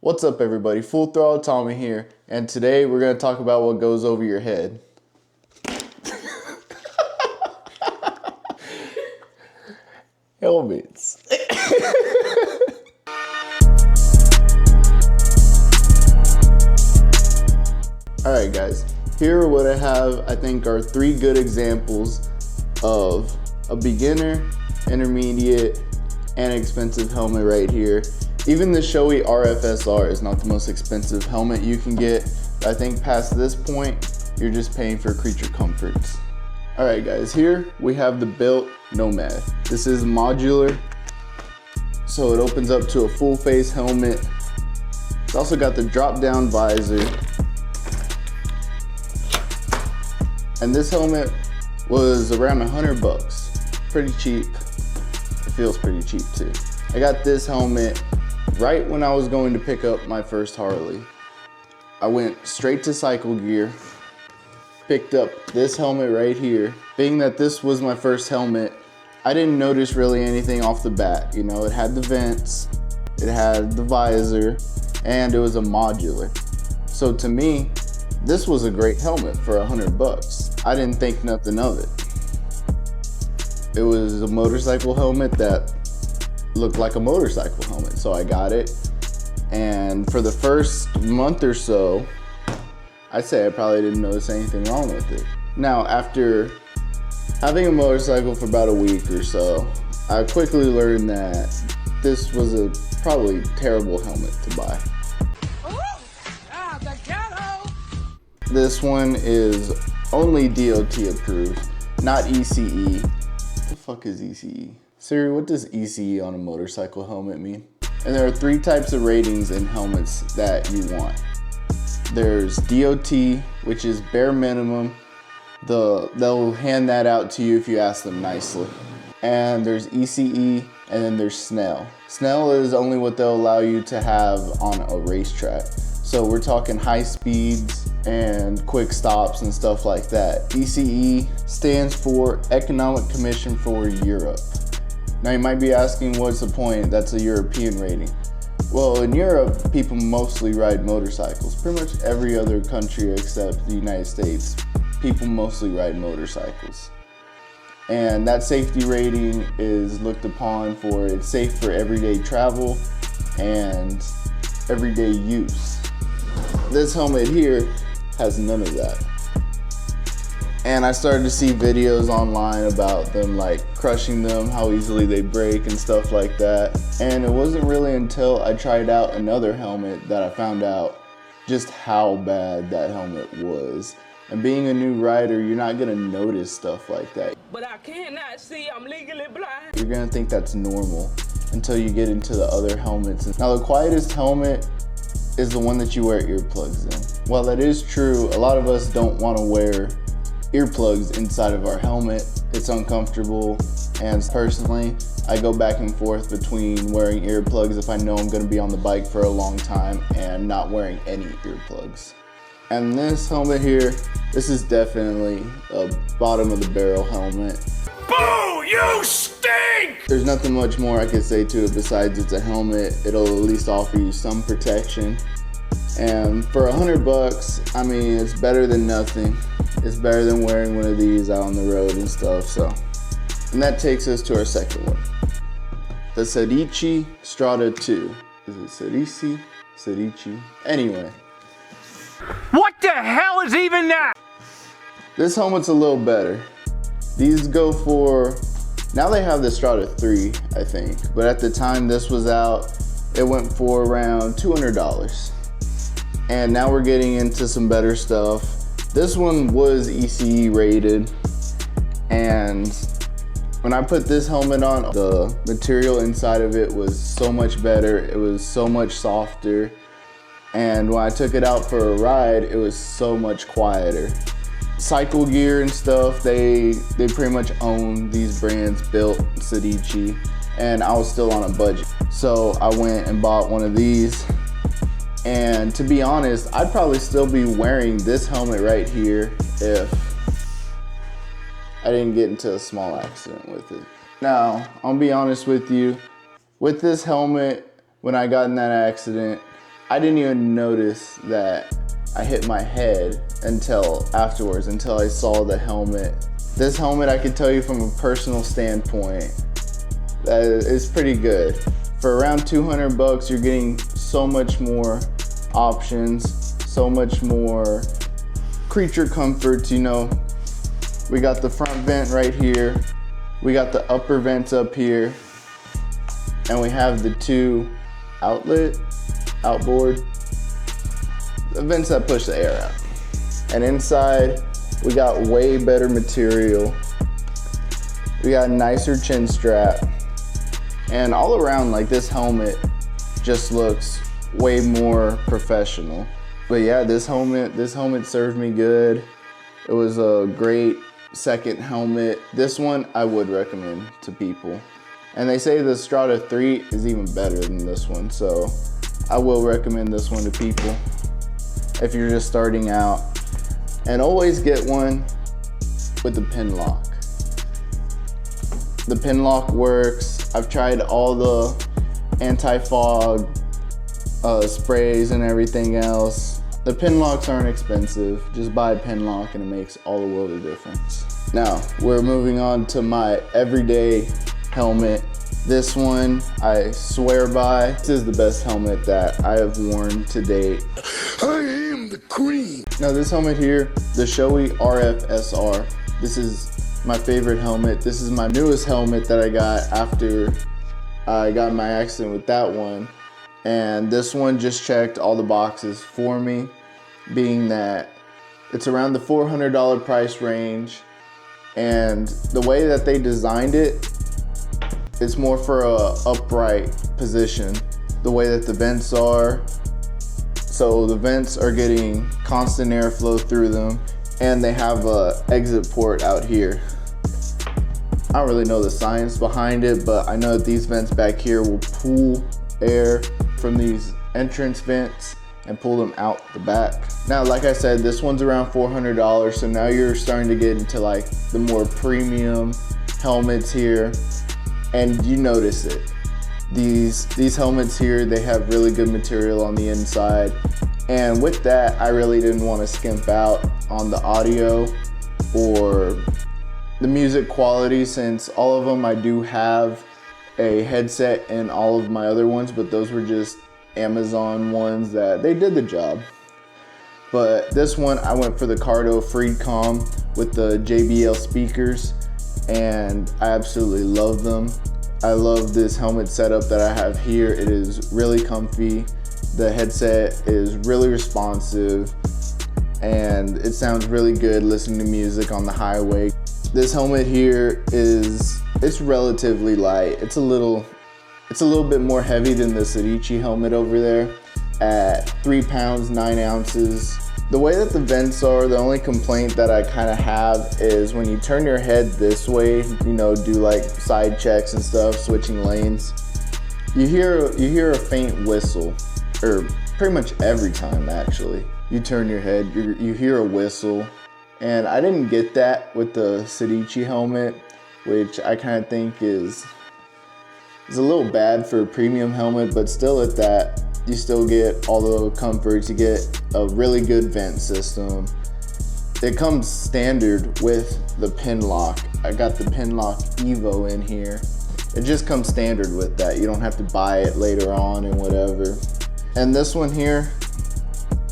What's up everybody, Full Throttle Tommy here, and today we're going to talk about what goes over your head. Helmets. Alright guys, here what I have I think are 3 good examples of a beginner, intermediate, and expensive helmet right here. Even the Shoei RFSR is not the most expensive helmet you can get. I think past this point, you're just paying for creature comforts. All right guys, here we have the Bilt Nomad. This is modular, so it opens up to a full face helmet. It's also got the drop down visor. And this helmet was around 100 bucks. Pretty cheap. It feels pretty cheap too. I got this helmet right when I was going to pick up my first Harley. I went straight to Cycle Gear, picked up this helmet right here. Being that this was my first helmet, I didn't notice really anything off the bat. You know, it had the vents, it had the visor, and it was a modular. So to me, this was a great helmet for 100 bucks. I didn't think nothing of it. It was a motorcycle helmet that looked like a motorcycle helmet, so I got it. And for the first month or so, I'd say I probably didn't notice anything wrong with it. Now, after having a motorcycle for about a week or so, I quickly learned that this was a probably terrible helmet to buy. This one is only DOT approved, not ECE. What the fuck is ECE? Siri, what does ECE on a motorcycle helmet mean? And there are 3 types of ratings in helmets that you want. There's DOT, which is bare minimum. They'll hand that out to you if you ask them nicely. And there's ECE, and then there's Snell. Snell is only what they'll allow you to have on a racetrack. So we're talking high speeds and quick stops and stuff like that. ECE stands for Economic Commission for Europe. Now you might be asking, what's the point? That's a European rating. Well, in Europe, people mostly ride motorcycles. Pretty much every other country except the United States, people mostly ride motorcycles. And that safety rating is looked upon for it's safe for everyday travel and everyday use. This helmet here has none of that. And I started to see videos online about them like crushing them, how easily they break and stuff like that. And it wasn't really until I tried out another helmet that I found out just how bad that helmet was. And being a new rider, you're not gonna notice stuff like that. But I cannot see, I'm legally blind. You're gonna think that's normal until you get into the other helmets. Now the quietest helmet is the one that you wear earplugs in. While that is true, a lot of us don't wanna wear earplugs inside of our helmet. It's uncomfortable, and personally, I go back and forth between wearing earplugs if I know I'm gonna be on the bike for a long time and not wearing any earplugs. And this helmet here, this is definitely a bottom of the barrel helmet. Boo! You stink! There's nothing much more I could say to it besides it's a helmet. It'll at least offer you some protection. And for 100 bucks, I mean, it's better than nothing. It's better than wearing one of these out on the road and stuff, so. And that takes us to our second one. The Sedici Strada 2. Is it Sedici? Sedici? Anyway. What the hell is even that? This helmet's a little better. These go for, now they have the Strada 3, I think. But at the time this was out, it went for around $200. And now we're getting into some better stuff. This one was ECE rated, and when I put this helmet on, the material inside of it was so much better. It was so much softer. And when I took it out for a ride, it was so much quieter. Cycle Gear and stuff, they pretty much own these brands, Bilt, Sedici, and I was still on a budget. So I went and bought one of these. And to be honest, I'd probably still be wearing this helmet right here if I didn't get into a small accident with it. Now, I'll be honest with you, with this helmet, when I got in that accident, I didn't even notice that I hit my head until afterwards, until I saw the helmet. This helmet, I can tell you from a personal standpoint, that is pretty good. For around 200 bucks, you're getting so much more options, so much more creature comforts, you know. We got the front vent right here. We got the upper vents up here. And we have the two outboard, the vents that push the air out. And inside, we got way better material. We got a nicer chin strap. And all around, like, this helmet just looks way more professional. But yeah, this helmet served me good. It was a great second helmet. This one I would recommend to people. And they say the Strada 3 is even better than this one. So I will recommend this one to people if you're just starting out. And always get one with the pin lock. The pin lock works. I've tried all the anti-fog sprays and everything else. The pin locks aren't expensive. Just buy a pin lock and it makes all the world of difference. Now, we're moving on to my everyday helmet. This one, I swear by. This is the best helmet that I have worn to date. I am the cream. Now this helmet here, the Shoei RF-SR. This is my favorite helmet. This is my newest helmet that I got after I got in my accident with that one. And this one just checked all the boxes for me, being that it's around the $400 price range. And the way that they designed it, it's more for a upright position. The way that the vents are, so the vents are getting constant airflow through them, and they have a exit port out here. I don't really know the science behind it, but I know that these vents back here will pull air from these entrance vents and pull them out the back. Now, like I said, this one's around $400, so now you're starting to get into like the more premium helmets here, and you notice it. These helmets here, they have really good material on the inside, and with that, I really didn't want to skimp out on the audio or the music quality, since all of them I do have a headset in all of my other ones, but those were just Amazon ones that they did the job. But this one, I went for the Cardo Freecom with the JBL speakers, and I absolutely love them. I love this helmet setup that I have here. It is really comfy. The headset is really responsive, and it sounds really good listening to music on the highway. This helmet here it's relatively light. It's a little bit more heavy than the Sedici helmet over there at 3 pounds, 9 ounces. The way that the vents are, the only complaint that I kind of have is when you turn your head this way, you know, do like side checks and stuff, switching lanes, you hear a faint whistle, or pretty much every time actually. You turn your head, you hear a whistle, and I didn't get that with the Sedici helmet, which I kind of think is a little bad for a premium helmet, but still at that, you still get all the comforts. You get a really good vent system. It comes standard with the pin lock. I got the pin lock Evo in here. It just comes standard with that. You don't have to buy it later on and whatever. And this one here,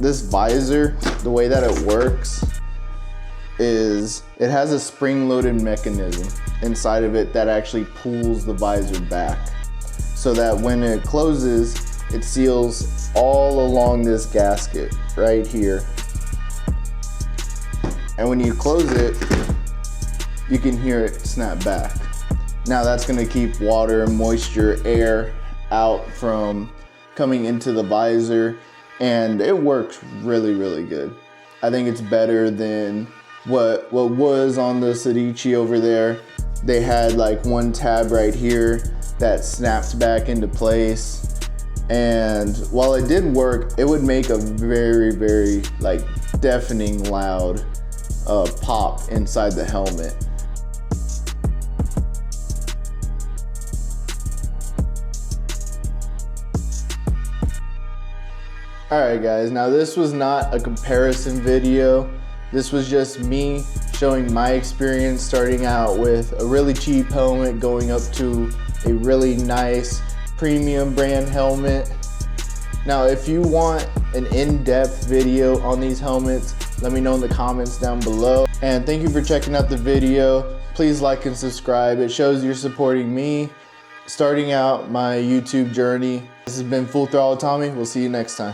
this visor, the way that it works is it has a spring-loaded mechanism inside of it that actually pulls the visor back, so that when it closes, it seals all along this gasket right here. And when you close it, you can hear it snap back. Now that's gonna keep water, moisture, air out from coming into the visor, and it works really, really good. I think it's better than what was on the Sedici over there. They had like one tab right here that snaps back into place. And while it did work, it would make a very, very like deafening loud pop inside the helmet. Alright guys, now this was not a comparison video. This was just me showing my experience starting out with a really cheap helmet going up to a really nice premium brand helmet. Now if you want an in-depth video on these helmets, let me know in the comments down below. And thank you for checking out the video. Please like and subscribe. It shows you're supporting me starting out my YouTube journey. This has been Full Throttle Tommy. We'll see you next time.